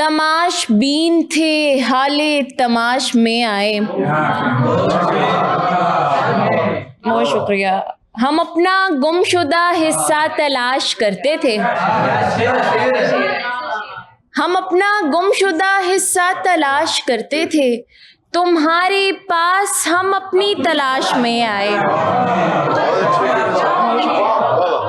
तमाश been थे हाले तमाश में आए। बहुत शुक्रिया। हम अपना गुमशुदा हिस्सा तलाश करते थे, हम अपना गुमशुदा हिस्सा तलाश करते थे, तुम्हारे पास हम अपनी तलाश में आए।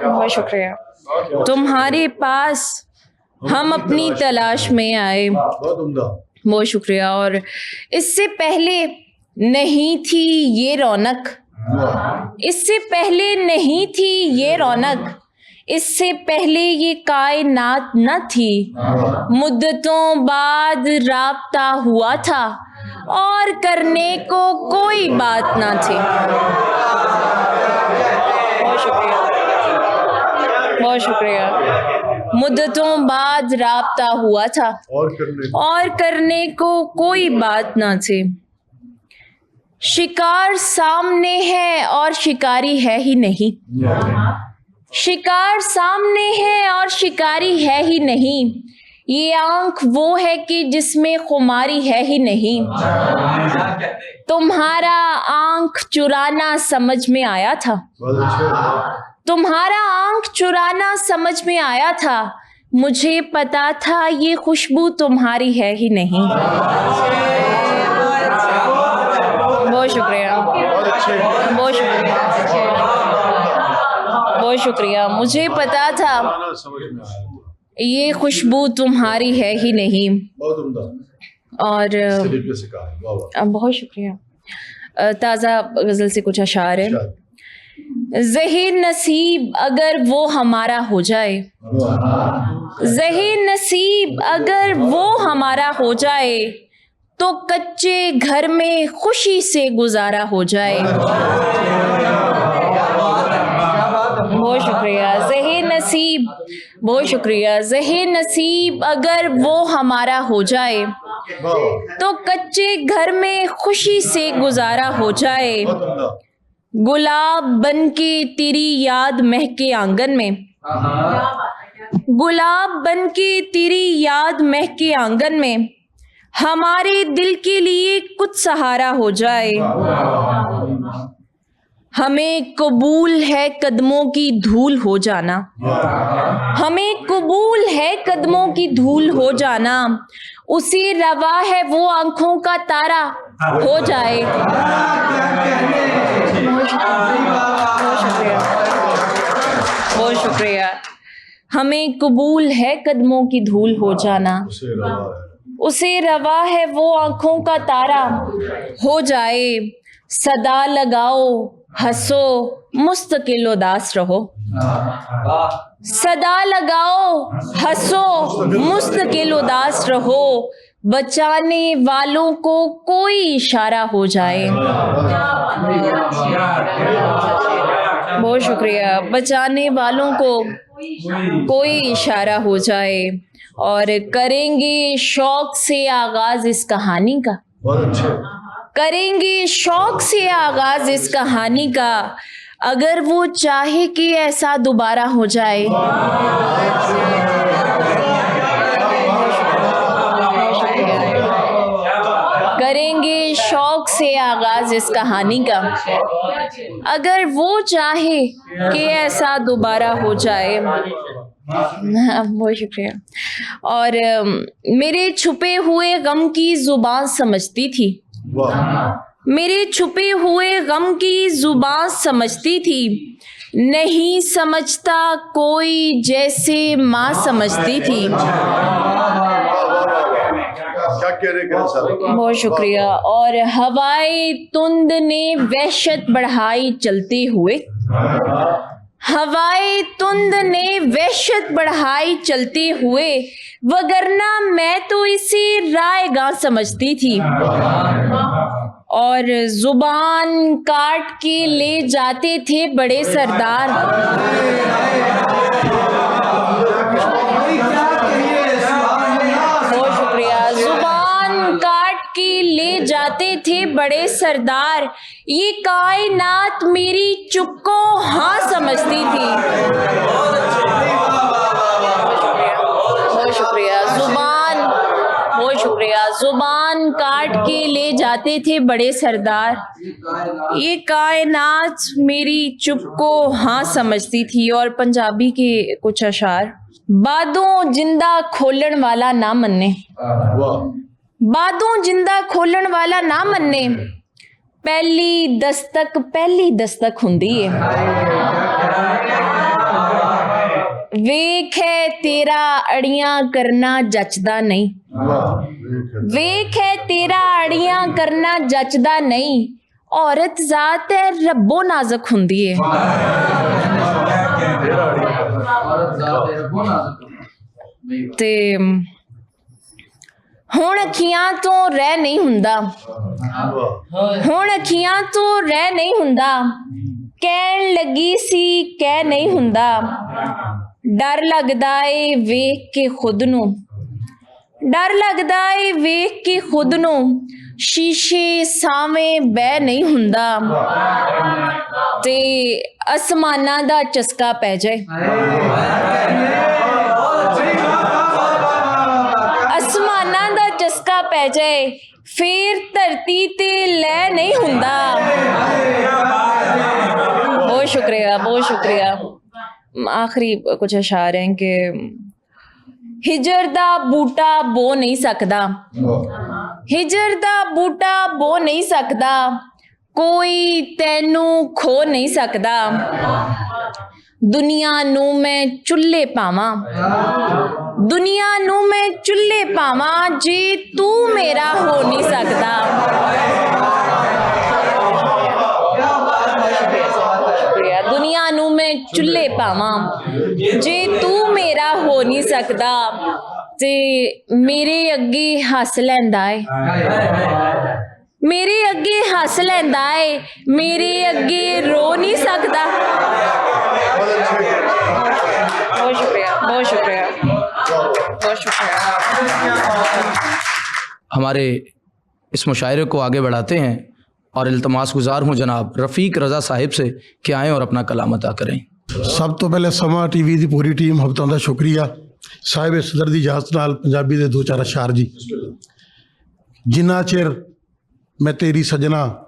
बहुत शुक्रिया। तुम्हारे पास हम अपनी तलाश में आए। बहुत शुक्रिया। और इससे पहले नहीं थी ये रौनक, इससे पहले नहीं थी ये रौनक, इससे पहले ये कायनात न थी, मुद्दतों बाद राब्ता हुआ था और करने को कोई बात ना थी। बहुत शुक्रिया, बहुत शुक्रिया। मुद्दतों बाद राब्ता हुआ था और करने को कोई बात ना थी। शिकार सामने है और शिकारी है ही नहीं, शिकार सामने है और शिकारी है ही नहीं, ये आंख वो है कि जिसमें खुमारी है ही नहीं। तुम्हारा आंख चुराना समझ में आया था, तुम्हारा आंख चुराना समझ में आया था, मुझे पता था ये खुशबू तुम्हारी है ही नहीं। बहुत शुक्रिया, बहुत शुक्रिया, बहुत शुक्रिया। मुझे पता था ये खुशबू तुम्हारी है ही नहीं। और बहुत शुक्रिया। ताज़ा गज़ल से कुछ अशार है। ज़हीर नसीब अगर वो हमारा हो जाए, ज़हीर नसीब अगर वो हमारा हो जाए, तो कच्चे घर में खुशी से गुजारा हो जाए। बहुत शुक्रिया। ज़हीर नसीब, बहुत शुक्रिया। ज़हीर नसीब अगर वो हमारा हो जाए, तो कच्चे घर में खुशी से गुजारा हो जाए। गुलाब बन के तेरी याद महके आंगन में, गुलाब बन के तेरी याद महके आंगन में, हमारे दिल के लिए कुछ सहारा हो जाए। हमें कबूल है कदमों की धूल हो जाना, हमें कबूल है कदमों की धूल हो जाना, उसे रवा है वो आंखों का तारा हो जाए। बहुत शुक्रिया, बहुत शुक्रिया। हमें कबूल है कदमों की धूल हो जाना, उसे रवा है वो आंखों का तारा हो जाए। सदा लगाओ हंसो मुस्तकिल उदास रहो, सदा लगाओ हंसो मुस्तकिल उदास रहो, बचाने वालों को कोई इशारा हो जाए। बहुत शुक्रिया। बचाने वालों को कोई इशारा हो जाए। और करेंगे शौक से आगाज इस कहानी का, करेंगे शौक से आगाज इस कहानी का, अगर वो चाहे कि ऐसा दोबारा हो जाए। करेंगे शौक से आगाज इस कहानी का, अगर वो चाहे कि ऐसा दोबारा हो जाए। बहुत शुक्रिया। और मेरे छुपे हुए गम की जुबान समझती थी, मेरे छुपे हुए गम की जुबान समझती थी, नहीं समझता कोई जैसे माँ समझती थी। बहुत शुक्रिया। और हवाए तुंद ने वहशत बढ़ाई चलते हुए, हवाए तुंद ने वहशत बढ़ाई चलते हुए, वगरना मैं तो इसे रायगा समझती थी। और जुबान काट के ले जाते थे बड़े सरदार, बहुत शुक्रिया। जुबान काट के ले जाते थे बड़े सरदार, ये कायनात मेरी चुप को हाँ समझती थी। बहुत शुक्रिया। जुबान शुक्रिया। जुबान काट के ले जाते थे बड़े सरदार, ये कायनात मेरी चुप को हाँ समझती थी। और पंजाबी के कुछ अशार। बादों जिंदा खोलन वाला ना मन्ने, बादों जिंदा खोलन वाला ना मन्ने, पहली दस्तक हुंदी है। वेख है तेरा अड़ियां करना जचदा नहीं, वेख है तेरा अड़ियां करना जचदा नहीं, औरत जात है रब्बो नाजुक हुंदी है। ते हुण अखियां तो रह नहीं हुंदा, हुण अखियां तो रह नहीं हुंदा, कहन लगी सी कह नहीं हुंदा, डर लगदा ए वेख के खुद नूं, डर लगदा ए वेख के खुद नूं, शीशे सावें बह नहीं हुंदा, ते आसमानां दा चस्का पै जाए, आसमानां दा चस्का पै जाए, फिर धरती ते लै नहीं हुंदा। बहुत शुक्रिया, बहुत शुक्रिया। आखिरी कुछ अशार हैं कि हिजर दा बूटा बो नहीं सकदा, हिजर दा बूटा बो नहीं सकदा, कोई तैनू खो नहीं सकदा, दुनिया नू मैं चुल्ले पावां, दुनिया नू मैं चुल्ले पावां, जे तू मेरा हो नहीं सकदा। दुनिया नू मैं चुल्ले पावां, जे तू मेरा हो नहीं सकदा, ते मेरे अगे हस लैंदा है, मेरे अगे हस लैंदा है, मेरे अगे रो नहीं सकदा। बहुत शुक्रिया, बहुत शुक्रिया, बहुत शुक्रिया। हमारे इस मुशायरे को आगे बढ़ाते हैं और इल्तमास गुजार हूँ जनाब रफ़ीक रज़ा साहिब से कि आएँ और अपना कलाम अता करें। सब तो पहले समा टीवी की पूरी टीम हफ्तों का शुक्रिया। साहिब सदर की इजाजत नाल पंजाबी दे दो चार अशार जी। जिन्ना चिर मैं तेरी सजना,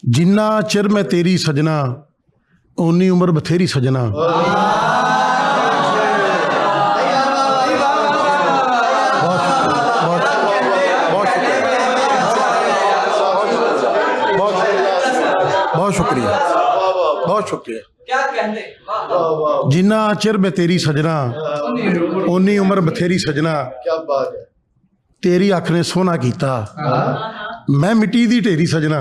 जिन्ना चिर मैं तेरी सजना, उन्नी उम्र बथेरी सजना। बहुत शुक्रिया, बहुत शुक्रिया। जिन्ना चिर मैं तेरी सजना, उन्नी उम्र बथेरी सजना। क्या बात है। तेरी अख ने सोना कीता, मैं मिट्टी दी ढेरी सजना।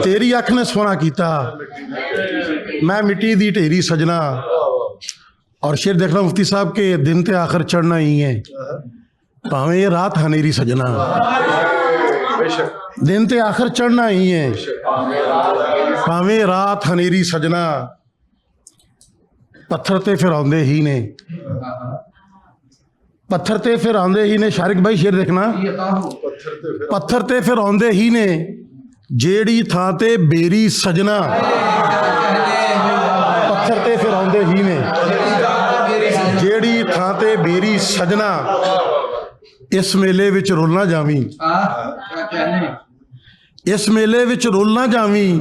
तेरी अख ने सोना कीता, मैं मिट्टी दी ढेरी सजना। और शेर देखना मुफ्ती साहब के दिन ते आखिर चढ़ना ही है, भावें ये रात हनेरी सजना। दिन ते आखिर चढ़ना ही है, भावें रात हनेरी सजना। पत्थर ते फिर आंदे ही ने, पत्थर ते फिर आंदे ही ने। शारिक भाई शेर देखना। पत्थर ते फिर आंदे ही ने, जेड़ी थां ते बेरी सजना। पत्थर ते फिर आंदे ही ने, जेड़ी थां ते बेरी सजना। इस मेले विच रुल ना जावी, इस मेले विच रुल ना जावी,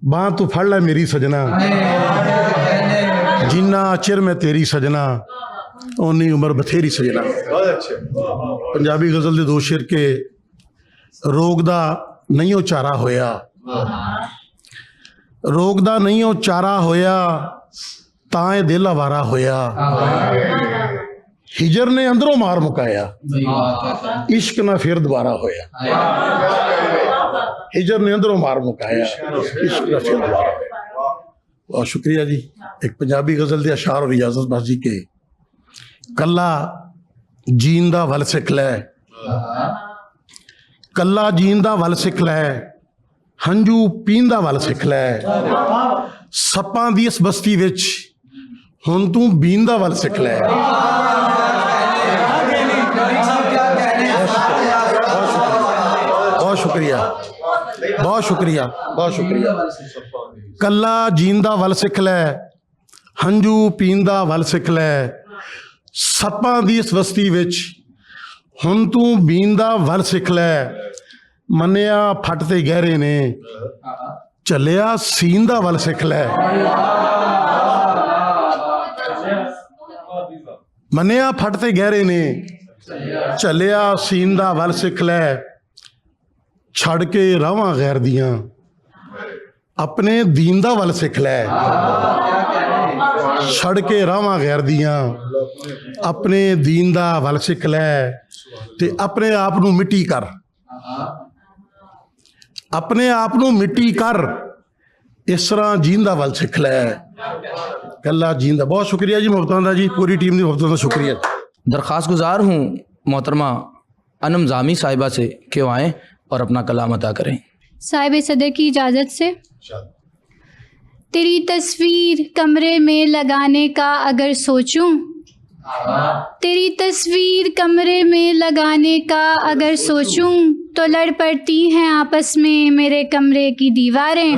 बांह तू फड़ लै मेरी सजना। जिन्ना चिर मैं तेरी सजना, उन्नी उम्र बथेरी सजना। पंजाबी गजल दे दो शेर के रोग दा नहीं ओ चारा होया, रोग दा नहीं ओ चारा होया, ताए दिल आवारा होया। हिजर ने अंदरों मार मुकाया, इश्क ना फिर दोबारा होया। हिजर ने अंदरों मार मुकाया, इश्क ना फिर दोबारा होया। बहुत शुक्रिया जी। एक पंजाबी गजल दे अशार और इजाजत बाजी के। कला जींदा वल सिख लै, कला जींदा वल सिख लै, हंजू पींदा वल सिख लै। सप्पां दी इस बस्ती विच हुण तू बींदा वल सिख लै। बहुत शुक्रिया, बहुत शुक्रिया, बहुत शुक्रिया। कला जींदा वल सिख लै, हंजू पींदा वल सिख लै। ਸੱਪਾਂ ਦੀ ਇਸ ਬਸਤੀ ਵਿੱਚ ਹੁਣ ਤੂੰ ਬੀਨ ਦਾ ਵੱਲ ਸਿੱਖ ਲੈ, ਮੰਨਿਆ ਫੱਟ ਤੇ ਗਹਿਰੇ ਨੇ, ਚੱਲਿਆ ਸੀਨ ਦਾ ਵੱਲ ਸਿੱਖ ਲੈ। ਮੰਨਿਆ ਫੱਟ ਤੇ ਗਹਿਰੇ ਨੇ, ਚੱਲਿਆ ਸੀਨ ਦਾ ਵੱਲ ਸਿੱਖ ਲੈ, ਛੱਡ ਕੇ ਰਾਹਾਂ ਗੈਰ ਦੀਆਂ, ਆਪਣੇ ਦੀਨ ਦਾ ਵੱਲ ਸਿੱਖ ਲੈ। ਛੱਡ ਕੇ ਰਾਹਾਂ ਗੈਰ ਦੀਆਂ, ਆਪਣੇ ਦੀਨ ਦਾ ਵੱਲ ਸਿੱਖ ਲੈ, ਤੇ ਆਪਣੇ ਆਪ ਨੂੰ ਮਿੱਟੀ ਕਰ, ਆਪਣੇ ਆਪ ਨੂੰ ਮਿੱਟੀ ਕਰ, ਇਸ ਤਰ੍ਹਾਂ ਜੀਣ ਦਾ ਵੱਲ ਸਿੱਖ ਲੈ। ਕੱਲਾ ਜੀਣ ਦਾ। ਬਹੁਤ ਸ਼ੁਕਰੀਆ ਜੀ ਮੁਹੱਬਤਾਂ ਦਾ ਜੀ, ਪੂਰੀ ਟੀਮ ਦੀ ਮੁਹੱਬਤਾਂ ਦਾ ਸ਼ੁਕਰੀਆ। दरख्वास्त गुजार हूँ मोहतरमा अनम जामी साहिबा से कि वो आएँ और अपना कलाम अता करें। साहिब सदर की इजाज़त से। तेरी तस्वीर कमरे में लगाने का अगर सोचूं, तेरी तस्वीर कमरे में लगाने का अगर सोचूं, तो लड़ पड़ती हैं आपस में मेरे कमरे की दीवारें।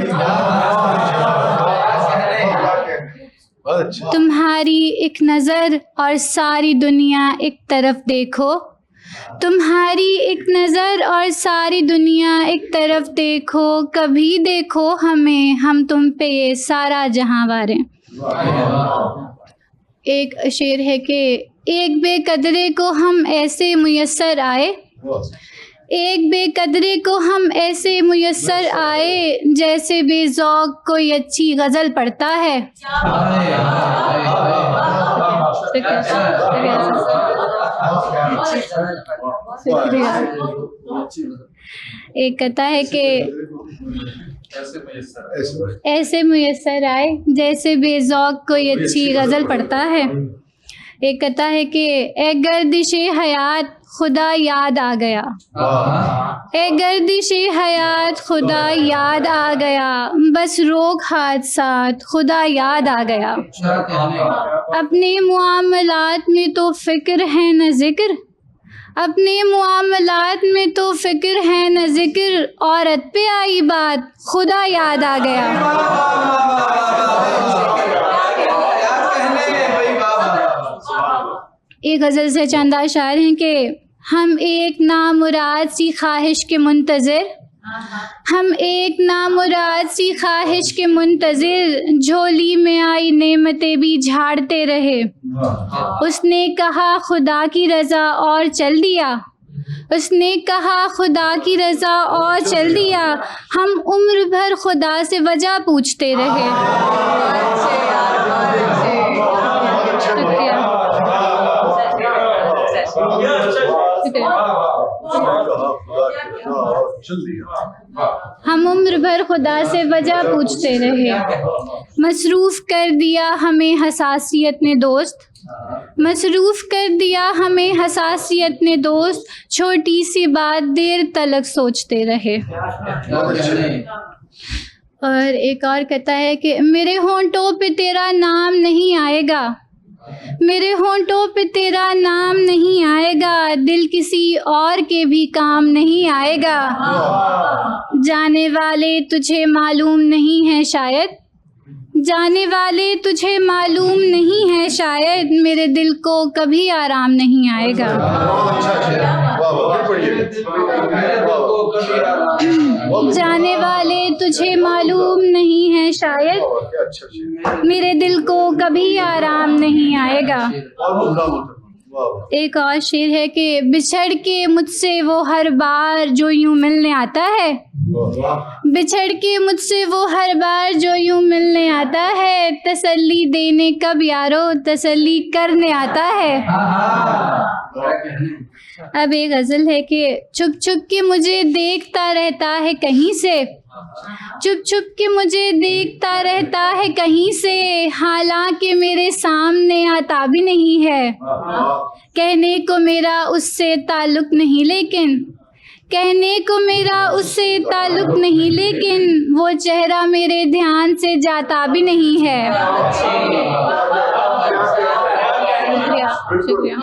तुम्हारी एक नज़र और सारी दुनिया एक तरफ देखो, तुम्हारी एक नज़र और सारी दुनिया एक तरफ देखो, कभी देखो हमें, हम तुम पे ये सारा जहां वारे। एक शेर है कि एक बेकदरे को हम ऐसे मुयस्सर आए, एक बेकदरे को हम ऐसे मुयस्सर आए, जैसे बेज़ौक़ कोई अच्छी गज़ल पढ़ता है। एक कहता है कि ऐसे मुयस्सर आए जैसे बेज़ौक़ कोई अच्छी गज़ल पढ़ता है। एक कहता है कि ए गर्दिश हयात खुदा याद आ गया, ए गर्दिश हयात खुदा याद आ गया, बस रोक हादसात खुदा याद आ गया। अपने मुआमलात में तो फ़िक्र है न ज़िक्र, अपने मुआमलात में तो फ़िक्र है न ज़िक्र, औरत पे आई बात खुदा याद आ गया। एक गज़ल से चंद अशार हैं कि हम एक नामुराद सी ख्वाहिश के मुंतज़िर, हम एक नामुराद सी ख्वाहिश के मुंतज़िर, झोली में आई नेमतें भी झाड़ते रहे। उसने कहा खुदा की रज़ा और चल दिया, उसने कहा खुदा की रज़ा और चल दिया, हम उम्र भर खुदा से वजह पूछते रहे। हम उम्र भर खुदा से वजह पूछते रहे। मसरूफ़ कर दिया हमें हसासियत ने दोस्त, मसरूफ़ कर दिया हमें हसासियत ने दोस्त, छोटी सी बात देर तलक सोचते रहे। और एक और कहता है कि मेरे होंठों पे तेरा नाम नहीं आएगा, मेरे होंठों पे तेरा नाम नहीं आएगा, दिल किसी और के भी काम नहीं आएगा। जाने वाले तुझे मालूम नहीं है शायद, जाने वाले तुझे मालूम नहीं है शायद, मेरे दिल को कभी आराम नहीं आएगा। जाने वाले तुझे मालूम नहीं है शायद, मेरे दिल को कभी आराम नहीं आएगा। एक और शेर है कि बिछड़ के मुझसे वो हर बार जो यूं मिलने आता है, बिछड़ के मुझसे वो हर बार जो यूं मिलने आता है, तसल्ली देने कब यारो तसल्ली करने आता है। अब एक गज़ल है कि छुप छुप के मुझे देखता रहता है कहीं से, छुप छुप के मुझे देखता रहता है कहीं से, हालांकि मेरे सामने आता भी नहीं है। कहने को मेरा उससे ताल्लुक नहीं, लेकिन कहने को मेरा उससे ताल्लुक नहीं, लेकिन वो चेहरा मेरे ध्यान से जाता भी नहीं है। शुक्रिया, शुक्रिया।